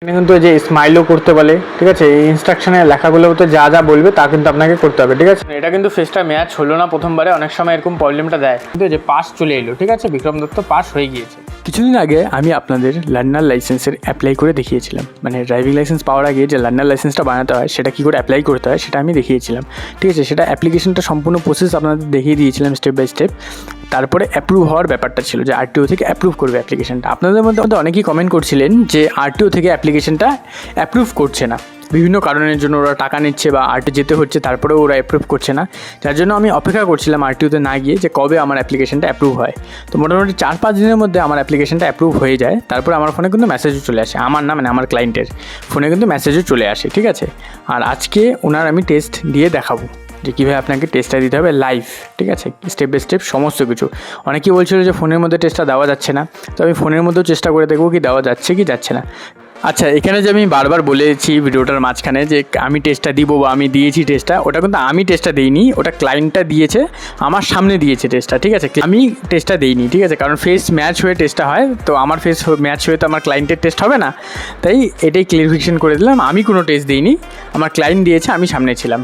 এখানে কিন্তু এই যে স্মাইলও করতে বলে, ঠিক আছে। এই ইনস্ট্রাকশনের লেখাগুলোতে যা যা বলবে তা কিন্তু আপনাকে করতে হবে, ঠিক আছে। এটা কিন্তু ফেসটা ম্যাচ হলো না প্রথমবারে, অনেক সময় এরকম প্রবলেমটা দেয়। কিন্তু যে পাস চলে এলো, ঠিক আছে, বিক্রম দত্ত পাস হয়ে গিয়েছে। কিছুদিন আগে আমি আপনাদের লার্নার লাইসেন্সের অ্যাপ্লাই করে দেখিয়েছিলাম, মানে ড্রাইভিং লাইসেন্স পাওয়ার আগে যে লার্নার লাইসেন্সটা বানাতে হয় সেটা কী করে অ্যাপ্লাই করতে হয় সেটা আমি দেখিয়েছিলাম, ঠিক আছে। সেটা অ্যাপ্লিকেশনটা সম্পূর্ণ প্রসেস আপনাদের দেখিয়ে দিয়েছিলাম স্টেপ বাই স্টেপ। তারপরে অ্যাপ্রুভ হওয়ার ব্যাপারটা ছিল, যে আরটিও থেকে অ্যাপ্রুভ করবে অ্যাপ্লিকেশনটা। আপনাদের মধ্যে অনেকেই কমেন্ট করছিলেন যে আরটিও থেকে অ্যাপ্লিকেশনটা অ্যাপ্রুভ করছে না, বিভিন্ন কারণের জন্য ওরা টাকা নিচ্ছে বা আরটি যেতে হচ্ছে, তারপরেও ওরা অ্যাপ্রুভ করছে না। যার জন্য আমি অপেক্ষা করছিলাম আরটিওতে না গিয়ে যে কবে আমার অ্যাপ্লিকেশনটা অ্যাপ্রুভ হয়। তো মোটামুটি 4-5 দিনের মধ্যে আমার অ্যাপ্লিকেশনটা অ্যাপ্রুভ হয়ে যায়। তারপরে আমার ফোনে কিন্তু মেসেজও চলে আসে, আমার না মানে আমার ক্লায়েন্টের ফোনে কিন্তু মেসেজও চলে আসে, ঠিক আছে। আর আজকে ওনার আমি টেস্ট দিয়ে দেখাবো যে কীভাবে আপনাকে টেস্টটা দিতে হবে লাইভ, ঠিক আছে, স্টেপ বাই স্টেপ সমস্ত কিছু। অনেকেই বলছিল যে ফোনের মধ্যে টেস্টটা দেওয়া যাচ্ছে না, তো আমি ফোনের মধ্যেও চেষ্টা করে দেখবো কি দেওয়া যাচ্ছে কি যাচ্ছে না। আচ্ছা, এখানে যে আমি বারবার বলেছি ভিডিওটার মাঝখানে যে আমি টেস্টটা দিব বা আমি দিয়েছি টেস্টটা, ওটা কিন্তু আমি টেস্টটা দিইনি, ওটা ক্লায়েন্টটা দিয়েছে, আমার সামনে দিয়েছে টেস্টটা, ঠিক আছে। আমি টেস্টটা দিইনি, ঠিক আছে, কারণ ফেস ম্যাচ হয়ে টেস্টটা হয়, তো আমার ফেস ম্যাচ হয়ে তো আমার ক্লায়েন্টের টেস্ট হবে না। তাই এটাই ক্লিয়ারিফিকেশন করে দিলাম, আমি কোনো টেস্ট দিইনি, আমার ক্লায়েন্ট দিয়েছে, আমি সামনে ছিলাম।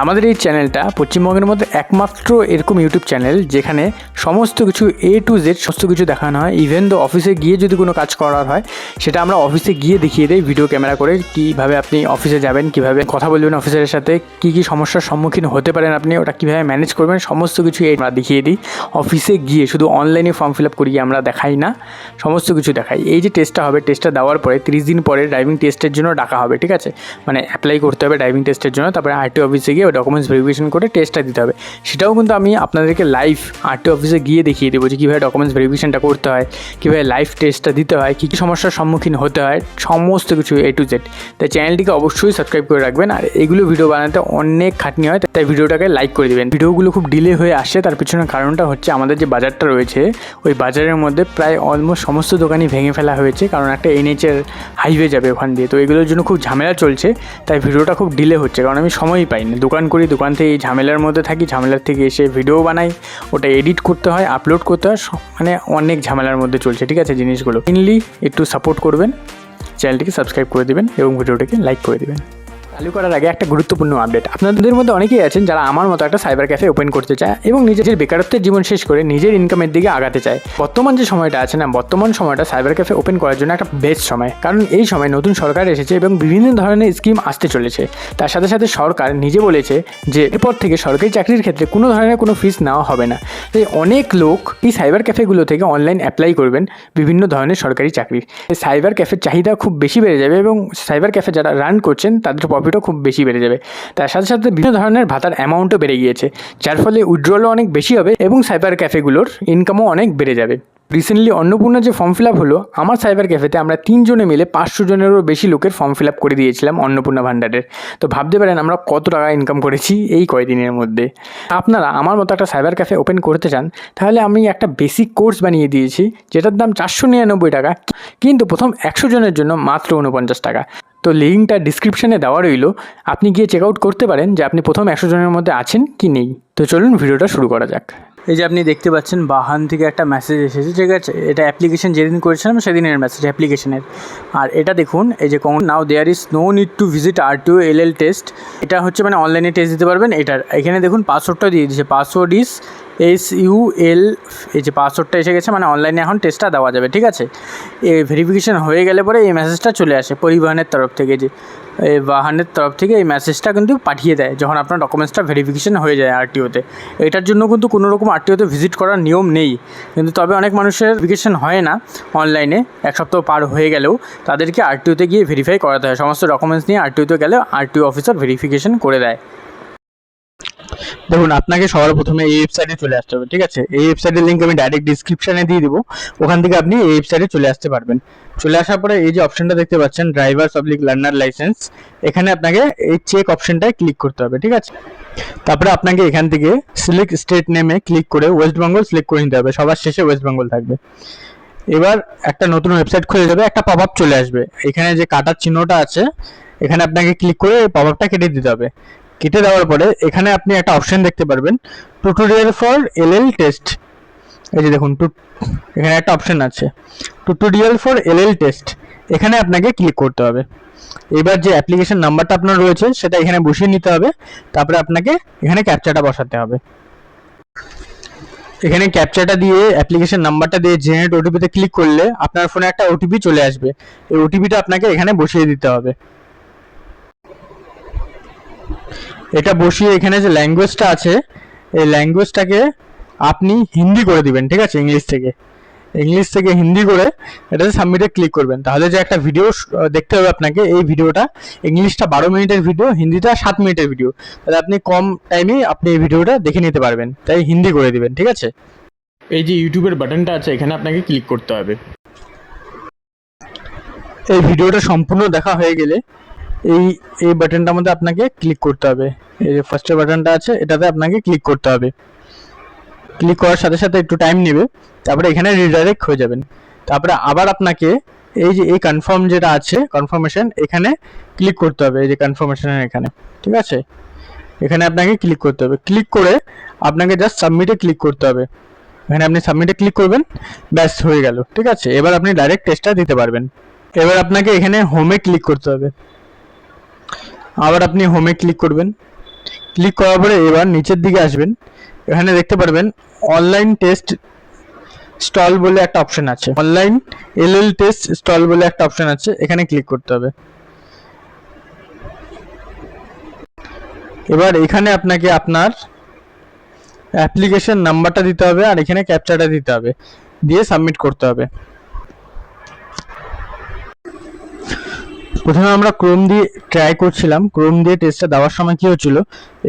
আমাদের এই চ্যানেলটা পশ্চিমবঙ্গের মধ্যে একমাত্র এরকম ইউটিউব চ্যানেল যেখানে সমস্ত কিছু A to Z সমস্ত কিছু দেখানো হয়। ইভেন তো অফিসে গিয়ে যদি কোনো কাজ করার হয় সেটা আমরা অফিসে গিয়ে দেখিয়ে দিই ভিডিও ক্যামেরা করে, কীভাবে আপনি অফিসে যাবেন, কীভাবে কথা বলবেন অফিসারের সাথে, কী কী সমস্যার সম্মুখীন হতে পারেন আপনি, ওটা কীভাবে ম্যানেজ করবেন, সমস্ত কিছু আমরা দেখিয়ে দিই অফিসে গিয়ে। শুধু অনলাইনে ফর্ম ফিল আপ করিয়ে আমরা দেখাই না, সমস্ত কিছু দেখাই। এই যে টেস্টটা হবে, টেস্টটা দেওয়ার পরে 30 দিন পরে ড্রাইভিং টেস্টের জন্য ডাকা হবে, ঠিক আছে, মানে অ্যাপ্লাই করতে হবে ড্রাইভিং টেস্টের জন্য। তারপরে আরটিও অফিসে গিয়ে ডকুমেন্টস ভেরিফিকেশন করে টেস্টটা দিতে হবে। সেটাও কিন্তু আমি আপনাদেরকে লাইভ আরটিও অফিসে গিয়ে দেখিয়ে দেবো যে কীভাবে ডকুমেন্টস ভেরিফিকেশনটা করতে হয়, কীভাবে লাইভ টেস্টটা দিতে হয়, কী কী সমস্যার সম্মুখীন হতে হয়, সমস্ত কিছু A to Z। তাই চ্যানেলটিকে অবশ্যই সাবস্ক্রাইব করে রাখবেন। আর এগুলো ভিডিও বানাতে অনেক খাটনি হয়, তাই ভিডিওটাকে লাইক করে দেবেন। ভিডিওগুলো খুব ডিলে হয়ে আসে, তার পিছনে কারণটা হচ্ছে আমাদের যে বাজারটা রয়েছে ওই বাজারের মধ্যে প্রায় অলমোস্ট সমস্ত দোকানই ভেঙে ফেলা হয়েছে, কারণ একটা NH-এর হাইওয়ে যাবে ওখান দিয়ে, তো এগুলোর জন্য খুব ঝামেলা চলছে। তাই ভিডিওটা খুব ডিলে হচ্ছে, কারণ আমি সময়ই পাইনি, দোকান করি, দোকান থেকে এই ঝামেলার মধ্যে থাকি, ঝামেলার থেকে এসে ভিডিও বানাই, ওটা এডিট করতে হয়, আপলোড করতে হয়, মানে অনেক ঝামেলার মধ্যে চলছে, ঠিক আছে জিনিসগুলো। মেনলি একটু সাপোর্ট করবেন, চ্যানেলটিকে সাবস্ক্রাইব করে দেবেন এবং ভিডিওটাকে লাইক করে দেবেন। চালু করার আগে একটা গুরুত্বপূর্ণ আপডেট, আপনাদের মধ্যে অনেকেই আছেন যারা আমার মতো একটা সাইবার ক্যাফে ওপেন করতে চায় এবং নিজের বেকারত্বের জীবন শেষ করে নিজের ইনকামের দিকে আগাতে চায়। বর্তমান যে সময়টা আছে না, বর্তমান সময়টা সাইবার ক্যাফে ওপেন করার জন্য একটা বেস্ট সময়, কারণ এই সময় নতুন সরকার এসেছে এবং বিভিন্ন ধরনের স্কিম আসতে চলেছে। তার সাথে সাথে সরকার নিজে বলেছে যে এরপর থেকে সরকারি চাকরির ক্ষেত্রে কোনো ধরনের কোনো ফিস নেওয়া হবে না। তাই অনেক লোক এই সাইবার ক্যাফেগুলো থেকে অনলাইন অ্যাপ্লাই করবেন বিভিন্ন ধরনের সরকারি চাকরি। সাইবার ক্যাফের চাহিদা খুব বেশি বেড়ে যাবে এবং সাইবার ক্যাফে যারা রান করছেন তাদের প্রফিটও খুব বেশি বেড়ে যাবে। তার সাথে সাথে বিভিন্ন ধরনের ভাতার অ্যামাউন্টও বেড়ে গিয়েছে, যার ফলে উইথড্রলও অনেক বেশি হবে এবং সাইবার ক্যাফেগুলোর ইনকামও অনেক বেড়ে যাবে। রিসেন্টলি অন্নপূর্ণা যে ফর্ম ফিল আপ হলো, আমার সাইবার ক্যাফেতে আমরা 3 জনে মিলে 500 জনেরও বেশি লোকের ফর্ম ফিল আপ করে দিয়েছিলাম অন্নপূর্ণা ভান্ডারের। তো ভাবতে পারেন আমরা কত টাকা ইনকাম করেছি এই কয়দিনের মধ্যে। আপনারা আমার মতো একটা সাইবার ক্যাফে ওপেন করতে চান তাহলে আমি একটা বেসিক কোর্স বানিয়ে দিয়েছি, যেটার দাম 499 টাকা, কিন্তু প্রথম 100 জনের জন্য মাত্র 49 টাকা। তো লিঙ্কটা ডিসক্রিপশানে দেওয়া রইল, আপনি গিয়ে চেক আউট করতে পারেন যে আপনি প্রথম 100 জনের মধ্যে আছেন কি নেই। তো চলুন ভিডিওটা শুরু করা যাক। এই যে আপনি দেখতে পাচ্ছেন বাহান থেকে একটা মেসেজ এসেছে, ঠিক আছে, এটা অ্যাপ্লিকেশন যেদিন করেছিলাম সেদিনের মেসেজ অ্যাপ্লিকেশনের। আর এটা দেখুন, এই যে now there is no need to visit RTO LL test, এটা হচ্ছে মানে অনলাইনে টেস্ট দিতে পারবেন। এটার এখানে দেখুন পাসওয়ার্ডটা দিয়ে দিয়েছে, পাসওয়ার্ড ইজ SUL, এই যে পাসওয়ার্ডটা এসে গেছে, মানে অনলাইনে এখন টেস্টটা দেওয়া যাবে, ঠিক আছে। এই ভেরিফিকেশান হয়ে গেলে পরে এই মেসেজটা চলে আসে পরিবহনের তরফ থেকে, যে বাহানের তরফ থেকে এই মেসেজটা কিন্তু পাঠিয়ে দেয় যখন আপনার ডকুমেন্টসটা ভেরিফিকেশান হয়ে যায় আরটিওতে। এটার জন্য কিন্তু কোনো রকম আরটিওতে ভিজিট করার নিয়ম নেই, কিন্তু তবে অনেক মানুষের ভেরিফিকেশান হয় না অনলাইনে, 1 সপ্তাহ পার হয়ে গেলেও তাদেরকে আরটিওতে গিয়ে ভেরিফাই করাতে হয়। সমস্ত ডকুমেন্টস নিয়ে আরটিওতে গেলে আরটিও অফিসার ভেরিফিকেশান করে দেয়। দেখুন, আপনাকে সবার প্রথমে এই ওয়েবসাইটে চলে আসতে হবে, ঠিক আছে। এই ওয়েবসাইটের লিঙ্ক আমি ডাইরেক্ট ডিসক্রিপশানে দিয়ে দেবো, ওখান থেকে আপনি এই ওয়েবসাইটে চলে আসতে পারবেন। চলে আসার পরে এই যে অপশনটা দেখতে পাচ্ছেন ড্রাইভার পাবলিক লার্নার লাইসেন্স, এখানে আপনাকে এই চেক অপশনটায় ক্লিক করতে হবে, ঠিক আছে। তারপরে আপনাকে এখান থেকে সিলেক্ট স্টেট নেমে ক্লিক করে ওয়েস্ট বেঙ্গল সিলেক্ট করে নিতে হবে, সবার শেষে ওয়েস্ট বেঙ্গল থাকবে। এবার একটা নতুন ওয়েবসাইট খুলে যাবে, একটা পপ আপ চলে আসবে, এখানে যে কাটার চিহ্নটা আছে এখানে আপনাকে ক্লিক করে এই পপ আপটা কেটে দিতে হবে। কেটে দেওয়ার পরে এখানে আপনি একটা অপশন দেখতে পারবেন টিউটোরিয়াল ফর LL টেস্ট, এই যে দেখুন এখানে একটা অপশন আছে টিউটোরিয়াল ফর LL টেস্ট, এখানে আপনাকে ক্লিক করতে হবে। এবার যে অ্যাপ্লিকেশন নাম্বারটা আপনার রয়েছে সেটা এখানে বসিয়ে নিতে হবে, তারপরে আপনাকে এখানে ক্যাপচাটা বসাতে হবে। এখানে ক্যাপচাটা দিয়ে অ্যাপ্লিকেশন নাম্বারটা দিয়ে জেনারেট ওটিপিতে ক্লিক করলে আপনার ফোনে একটা ওটিপি চলে আসবে। এই ওটিপিটা আপনাকে এখানে বসিয়ে দিতে হবে। এটা বসিয়ে এখানে যে ল্যাঙ্গুয়েজটা আছে এই ল্যাঙ্গুয়েজটাকে আপনি হিন্দি করে দিবেন, ঠিক আছে, ইংলিশ থেকে হিন্দি করে এটাতে সাবমিটে ক্লিক করবেন। তাহলে যে একটা ভিডিও দেখতে হবে আপনাকে, এই ভিডিওটা ইংলিশটা 12 মিনিটের ভিডিও, হিন্দিটা 7 মিনিটের ভিডিও, তাহলে আপনি কম টাইমেই আপনি এই ভিডিওটা দেখে নিতে পারবেন, তাই হিন্দি করে দিবেন, ঠিক আছে। এই যে ইউটিউবের বাটনটা আছে এখানে আপনাকে ক্লিক করতে হবে। এই ভিডিওটা সম্পূর্ণ দেখা হয়ে গেলে এই এই বাটনটার মধ্যে আপনাকে ক্লিক করতে হবে। এই যে ফার্স্টের বাটনটা আছে এটাতে আপনাকে ক্লিক করতে হবে। ক্লিক করার সাথে সাথে একটু টাইম নেবে, তারপরে এখানে রিডাইরেক্ট হয়ে যাবেন। তারপরে আবার আপনাকে এই যে এই কনফার্ম যেটা আছে কনফার্মেশন, এখানে ক্লিক করতে হবে। এই যে কনফার্মেশনের এখানে, ঠিক আছে, এখানে আপনাকে ক্লিক করতে হবে। ক্লিক করে আপনাকে জাস্ট সাবমিটে ক্লিক করতে হবে। এখানে আপনি সাবমিটে ক্লিক করবেন, ব্যাস হয়ে গেল, ঠিক আছে। এবার আপনি ডাইরেক্ট টেস্টটা দিতে পারবেন। এবার আপনাকে এখানে হোমে ক্লিক করতে হবে। আবার আপনি হোমে ক্লিক করবেন। ক্লিক করার পরে এবার নিচের দিকে আসবেন, এখানে দেখতে পারবেন অনলাইন টেস্ট স্টল বলে একটা অপশন আছে, অনলাইন এলএল টেস্ট স্টল বলে একটা অপশন আছে, এখানে ক্লিক করতে হবে। এবার এখানে আপনাকে আপনার অ্যাপ্লিকেশন নাম্বারটা দিতে হবে আর এখানে ক্যাপচাটা দিতে হবে, দিয়ে সাবমিট করতে হবে। প্রথমে আমরা ক্রোম দিয়ে ট্রাই করছিলাম, ক্রোম দিয়ে টেস্টটা দেওয়ার সময় কী হচ্ছিল,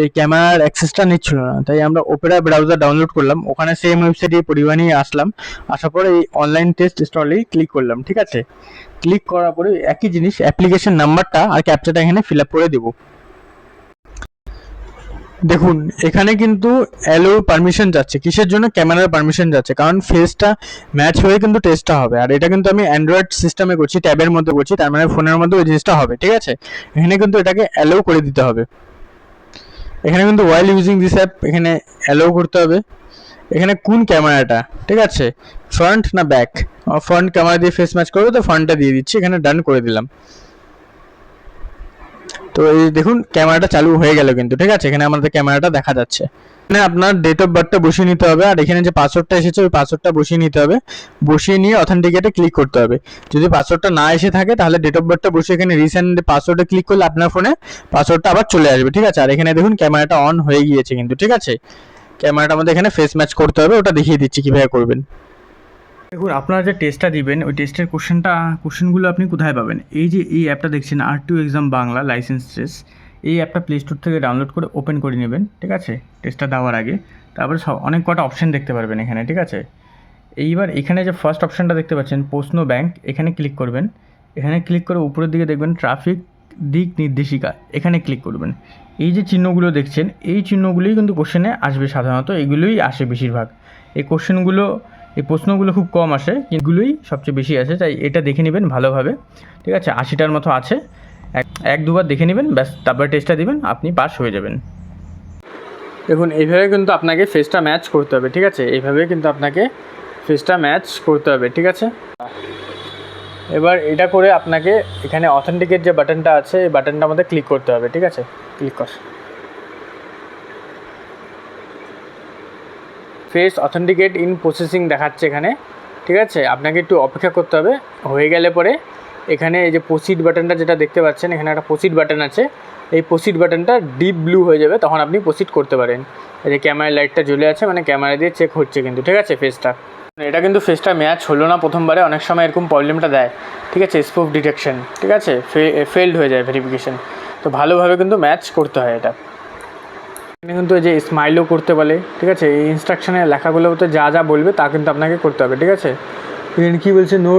এই ক্যামেরার অ্যাক্সেসটা নিচ্ছিল না, তাই আমরা ওপেরা ব্রাউজার ডাউনলোড করলাম, ওখানে সেম ওয়েবসাইটে পরিমাণেই আসলাম, আসার পরে এই অনলাইন টেস্ট স্টলেই ক্লিক করলাম, ঠিক আছে। ক্লিক করার পরে একই জিনিস অ্যাপ্লিকেশন নাম্বারটা আর ক্যাপচাটা এখানে ফিল আপ করে দেবো। দেখুন এখানে কিন্তু অ্যালো পারমিশন যাচ্ছে, কিসের জন্য, ক্যামেরার পারমিশন যাচ্ছে, কারণ ফেসটা ম্যাচ হয়ে কিন্তু টেস্টটা হবে। আর এটা কিন্তু আমি অ্যান্ড্রয়েড সিস্টেমে করছি, ট্যাবের মধ্যে করছি, তার মানে ফোনের মধ্যে ওই জিনিসটা হবে, ঠিক আছে। এখানে কিন্তু এটাকে অ্যালো করে দিতে হবে। এখানে কিন্তু ওয়াইল ইউজিং দিস অ্যাপ এখানে অ্যালো করতে হবে। এখানে কোন ক্যামেরাটা, ঠিক আছে, ফ্রন্ট না ব্যাক, ফ্রন্ট ক্যামেরা দিয়ে ফেস ম্যাচ করবে তো ফ্রন্টটা দিয়ে দিচ্ছি, এখানে ডান করে দিলাম। তো এই দেখুন ক্যামেরাটা চালু হয়ে গেল কিন্তু, ঠিক আছে, এখানে আমাদের ক্যামেরাটা দেখা যাচ্ছে। এখানে আপনার ডেট অফ বার্থটা বসিয়ে নিতে হবে, আর এখানে যে পাসওয়ার্ডটা এসেছে ওই পাসওয়ার্ডটা বসিয়ে নিতে হবে। বসিয়ে নিয়ে অথেন্টিকেটে ক্লিক করতে হবে। যদি পাসওয়ার্ডটা না এসে থাকে তাহলে ডেট অফ বার্থটা বসিয়ে এখানে রিসেন্ট পাসওয়ার্ডে ক্লিক করলে আপনার ফোনে পাসওয়ার্ডটা আবার চলে আসবে, ঠিক আছে। আর এখানে দেখুন ক্যামেরাটা অন হয়ে গিয়েছে কিন্তু, ঠিক আছে। ক্যামেরাটা আমাদের এখানে ফেস ম্যাচ করতে হবে, ওটা দেখিয়ে দিচ্ছি কীভাবে করবেন। দেখুন আপনারা যে টেস্টটা দিবেন ওই টেস্টের কোশ্চেনগুলো আপনি কোথায় পাবেন, এই যে এই অ্যাপটা দেখছেন R2 exam Bangla licence test, এই অ্যাপটা প্লে স্টোর থেকে ডাউনলোড করে ওপেন করে নেবেন, ঠিক আছে, টেস্টটা দেওয়ার আগে। তারপরে অনেক কটা অপশান দেখতে পারবেন এখানে, ঠিক আছে। এইবার এখানে যে ফার্স্ট অপশানটা দেখতে পাচ্ছেন প্রশ্ন ব্যাংক, এখানে ক্লিক করবেন। এখানে ক্লিক করে উপরের দিকে দেখবেন ট্রাফিক দিক নির্দেশিকা, এখানে ক্লিক করবেন। এই যে চিহ্নগুলো দেখছেন এই চিহ্নগুলোই কিন্তু কোশ্চেনে আসবে, সাধারণত এগুলোই আসে বেশিরভাগ। এই প্রশ্নগুলো খুব কম আসে, এগুলোই সবচেয়ে বেশি আসে, তাই এটা দেখে নেবেন ভালোভাবে, ঠিক আছে। 80টার মতো আছে, এক দুবার দেখে নেবেন, ব্যাস, তারপরে টেস্টটা দিবেন, আপনি পাস হয়ে যাবেন। দেখুন এইভাবে কিন্তু আপনাকে ফেসটা ম্যাচ করতে হবে, ঠিক আছে, এইভাবে কিন্তু আপনাকে ফেসটা ম্যাচ করতে হবে, ঠিক আছে। এবার এটা করে আপনাকে এখানে অথেন্টিকেট যে বাটনটা আছে এই বাটনটার মধ্যে ক্লিক করতে হবে, ঠিক আছে। ক্লিক কর, ফেস অথেন্টিকেট ইন প্রসেসিং দেখাচ্ছে এখানে, ঠিক আছে। আপনাকে একটু অপেক্ষা করতে হবে, হয়ে গেলে পরে এখানে এই যে প্রসিড বাটনটা যেটা দেখতে পাচ্ছেন, এখানে একটা প্রসিড বাটন আছে, এই প্রসিড বাটনটা ডিপ ব্লু হয়ে যাবে, তখন আপনি প্রসিড করতে পারেন। এই যে ক্যামেরার লাইটটা জ্বলে আছে, মানে ক্যামেরা দিয়ে চেক হচ্ছে কিন্তু, ঠিক আছে, ফেসটা। এটা কিন্তু ফেসটা ম্যাচ হলো না প্রথমবারে, অনেক সময় এরকম প্রবলেমটা দেয়, ঠিক আছে, স্পুফ ডিটেকশন, ঠিক আছে, ফেলড হয়ে যায় ভেরিফিকেশন, তো ভালোভাবে কিন্তু ম্যাচ করতে হয় এটা। এখানে কিন্তু এই যে স্মাইলও করতে বলে, ঠিক আছে, এই ইনস্ট্রাকশনের লেখাগুলোতে যা যা বলবে তা কিন্তু আপনাকে করতে হবে, ঠিক আছে। এখানে কী বলছে, নো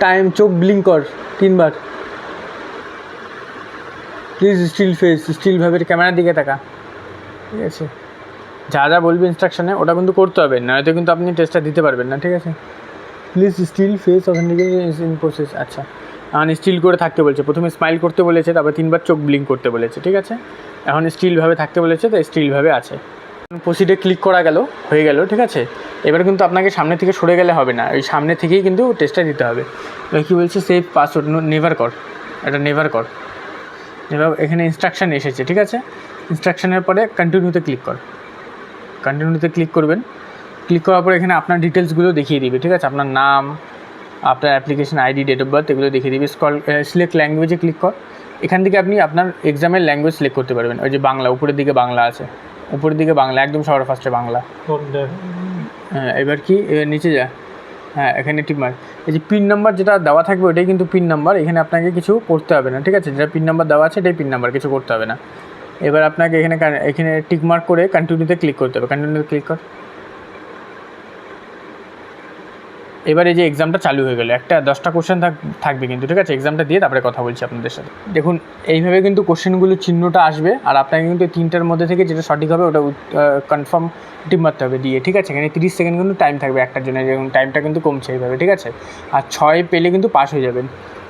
টাইম, চোখ ব্লিঙ্ক কর 3 বার, প্লিজ স্টিলভাবে ক্যামেরার দিকে তাকা, ঠিক আছে। যা যা বলবে ইনস্ট্রাকশনে ওটা কিন্তু করতে হবে, নয়তো কিন্তু আপনি টেস্টটা দিতে পারবেন না, ঠিক আছে। Please still face authentication is in process, আচ্ছা, এখন স্টিল করে থাকতে বলছে, প্রথমে স্মাইল করতে বলেছে, তারপর 3 বার চোখ ব্লিঙ্ক করতে বলেছে, ঠিক আছে। এখন স্টিলভাবে থাকতে বলেছে, তো স্টিলভাবে আছে। প্রসিডে ক্লিক করা গেল, হয়ে গেল, ঠিক আছে। এবার কিন্তু আপনাকে সামনে থেকে সরে গেলে হবে না, ওই সামনে থেকেই কিন্তু টেস্টটা দিতে হবে। এবার কী বলছে, সেভ পাসওয়ার্ড নেভার কর, এটা নেভার কর। এবার এখানে ইনস্ট্রাকশান এসেছে, ঠিক আছে। ইনস্ট্রাকশানের পরে কন্টিনিউতে ক্লিক কর, কন্টিনিউতে ক্লিক করবেন। ক্লিক করার পরে এখানে আপনার ডিটেলসগুলো দেখিয়ে দিবে, ঠিক আছে। আপনার নাম, আপনার application ID, date of birth, এগুলো দেখিয়ে দিবে। সিলেক্ট ল্যাঙ্গুয়েজে ক্লিক কর। এখান থেকে আপনি আপনার এক্সামের ল্যাঙ্গুয়েজ সিলেক্ট করতে পারবেন। ওই যে বাংলা, উপরের দিকে বাংলা আছে, উপরের দিকে বাংলা, একদম সবার ফার্স্টে বাংলা। হ্যাঁ, এবার কি, এবার নিচে যা, হ্যাঁ এখানে টিক মার। এই যে পিন নাম্বার যেটা দেওয়া থাকবে ওইটাই কিন্তু পিন নাম্বার, এখানে আপনাকে কিছু করতে হবে না, ঠিক আছে। যেটা পিন নাম্বার দেওয়া আছে এটাই পিন নাম্বার, কিছু করতে হবে না। এবার আপনাকে এখানে টিক মার্ক করে কন্টিনিউতে ক্লিক করতে হবে, কন্টিনিউতে ক্লিক কর। এবার এই যে এক্সামটা চালু হয়ে গেলো, একটা 10টা কোশ্চেন থাকবে কিন্তু, ঠিক আছে। এক্সামটা দিয়ে তারপরে কথা বলছি আপনাদের সাথে। দেখুন এইভাবে কিন্তু কোশ্চেনগুলো চিহ্নটা আসবে, আর আপনাকে কিন্তু 3টার মধ্যে থেকে যেটা সঠিক হবে ওটা কনফার্ম টিক মারতে হবে দিয়ে, ঠিক আছে। এখানে 30 সেকেন্ড কিন্তু টাইম থাকবে একটার জন্য, যেমন টাইমটা কিন্তু কমছে এইভাবে, ঠিক আছে। আর 6 পেলে কিন্তু পাস হয়ে যাবেন।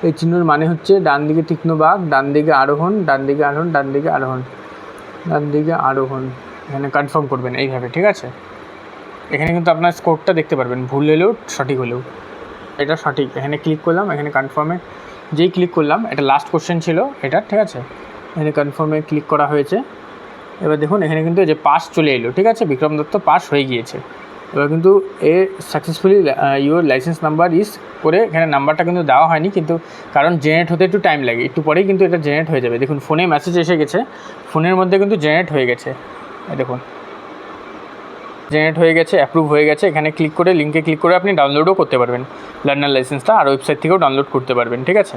এই চিহ্নর মানে হচ্ছে ডান দিকে তীক্ষ্ণ বাঁক, ডান দিকে আরোহণ, ডান দিকে আরোহণ, ডান দিকে আরোহণ, ডান দিকে আরোহণ, এখানে কনফার্ম করবেন এইভাবে, ঠিক আছে। এখানে কিন্তু আপনার স্কোরটা দেখতে পারবেন, ভুল হলেও সঠিক হলেও। এটা সঠিক, এখানে ক্লিক করলাম, এখানে কনফার্মে যেই ক্লিক করলাম, এটা লাস্ট কোশ্চেন ছিল এটা, ঠিক আছে। এখানে কনফার্মে ক্লিক করা হয়েছে। এবার দেখুন এখানে কিন্তু যে পাস চলে এলো, ঠিক আছে। বিক্রম দত্ত পাস হয়ে গিয়েছে। এবার কিন্তু এ successfully your license number issue করে, এখানে নাম্বারটা কিন্তু দেওয়া হয়নি, কিন্তু কারণ জেনারেট হতে একটু টাইম লাগে, একটু পরেই কিন্তু এটা জেনারেট হয়ে যাবে। দেখুন ফোনে মেসেজ এসে গেছে, ফোনের মধ্যে কিন্তু জেনারেট হয়ে গেছে, দেখুন জেনারেট হয়ে গেছে, অ্যাপ্রুভ হয়ে গেছে। এখানে ক্লিক করে, লিঙ্কে ক্লিক করে আপনি ডাউনলোডও করতে পারবেন লার্নার লাইসেন্সটা, আর ওয়েবসাইট থেকেও ডাউনলোড করতে পারবেন, ঠিক আছে।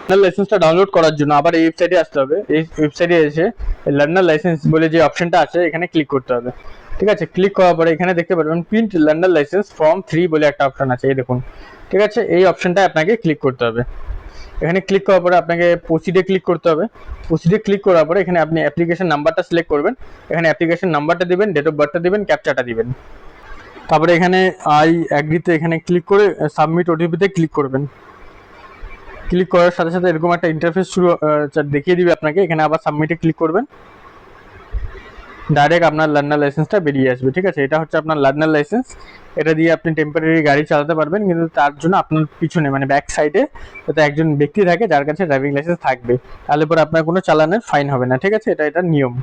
লার্নার লাইসেন্সটা ডাউনলোড করার জন্য আবার এই ওয়েবসাইটে আসতে হবে। এই ওয়েবসাইটে এসে লার্নার লাইসেন্স বলে যে অপশনটা আছে এখানে ক্লিক করতে হবে, ঠিক আছে। ক্লিক করার পরে এখানে দেখতে পারবেন প্রিন্ট লার্নার লাইসেন্স ফর্ম 3 বলে একটা অপশন আছে, এই দেখুন, ঠিক আছে। এই অপশনটায় আপনাকে ক্লিক করতে হবে। এখানে ক্লিক করার পরে আপনাকে প্রসিডে ক্লিক করতে হবে। প্রসিডে ক্লিক করার পরে এখানে আপনি অ্যাপ্লিকেশন নাম্বারটা সিলেক্ট করবেন, এখানে অ্যাপ্লিকেশন নাম্বারটা দিবেন, ডেট অফ বার্থটা দিবেন, ক্যাপচাটা দিবেন। তারপরে এখানে আই অ্যাগ্রিতে এখানে ক্লিক করে সাবমিট ওটিপিতে ক্লিক করবেন। ক্লিক করার সাথে সাথে এরকম একটা ইন্টারফেস দেখিয়ে দিবে আপনাকে। এখানে আবার সাবমিটে ক্লিক করবেন, ডাইরেক্ট আপনার লার্নার লাইসেন্সটা বেরিয়ে আসবে, ঠিক আছে। এটা হচ্ছে আপনার লার্নার লাইসেন্স। এটা দিয়ে আপনি টেম্পোরারি গাড়ি চালাতে পারবেন, কিন্তু তার জন্য আপনার পিছনে মানে ব্যাক সাইডে যাতে একজন ব্যক্তি থাকে যার কাছে ড্রাইভিং লাইসেন্স থাকবে, তাহলে পরে আপনার কোনো চালানের ফাইন হবে না, ঠিক আছে। এটা নিয়ম।